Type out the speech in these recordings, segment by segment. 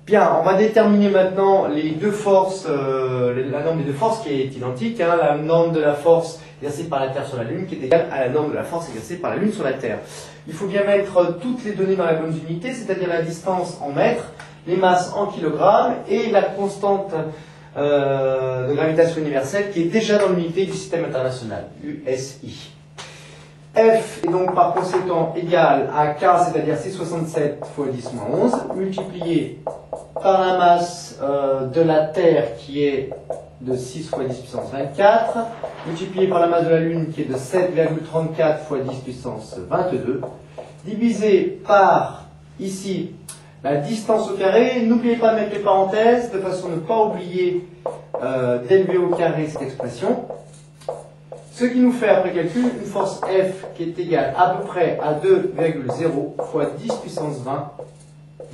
Bien, on va déterminer maintenant les deux forces, la norme des deux forces qui est identique, hein, la norme de la force exercée par la Terre sur la Lune qui est égale à la norme de la force exercée par la Lune sur la Terre. Il faut bien mettre toutes les données dans la bonne unité, c'est-à-dire la distance en mètres, les masses en kilogrammes et la constante de gravitation universelle qui est déjà dans l'unité du système international, USI. F est donc par conséquent égal à K, c'est-à-dire 667 fois 10 moins 11, multiplié par la masse de la Terre qui est de 6 fois 10 puissance 24, multiplié par la masse de la Lune qui est de 7,34 fois 10 puissance 22, divisé par, ici, la distance au carré. N'oubliez pas de mettre les parenthèses, de façon à ne pas oublier d'élever au carré cette expression. Ce qui nous fait, après calcul, une force F qui est égale à peu près à 2,0 fois 10 puissance 20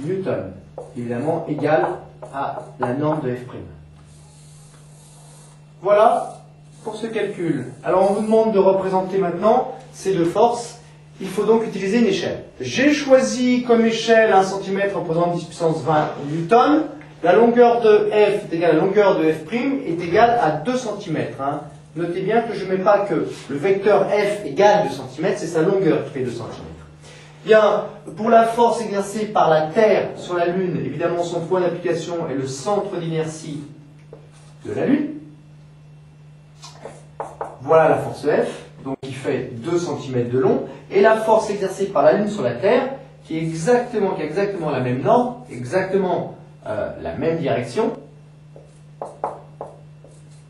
newton. Évidemment, égale à la norme de F'. Voilà pour ce calcul. Alors, on vous demande de représenter maintenant ces deux forces. Il faut donc utiliser une échelle. J'ai choisi comme échelle 1 cm représentant 10 puissance 20 newton. La longueur de F est égale à la longueur de F' est égale à 2 cm. Hein. Notez bien que je ne mets pas que le vecteur F égale 2 cm, c'est sa longueur qui fait 2 cm. Bien, pour la force exercée par la Terre sur la Lune, évidemment son point d'application est le centre d'inertie de la Lune. Voilà la force F, donc qui fait 2 cm de long, et la force exercée par la Lune sur la Terre, qui a exactement la même norme, exactement la même direction.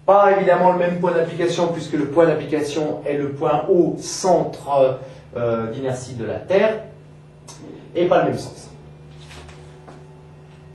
Pas évidemment le même point d'application, puisque le point d'application est le point haut centre d'inertie de la Terre, et pas le même sens.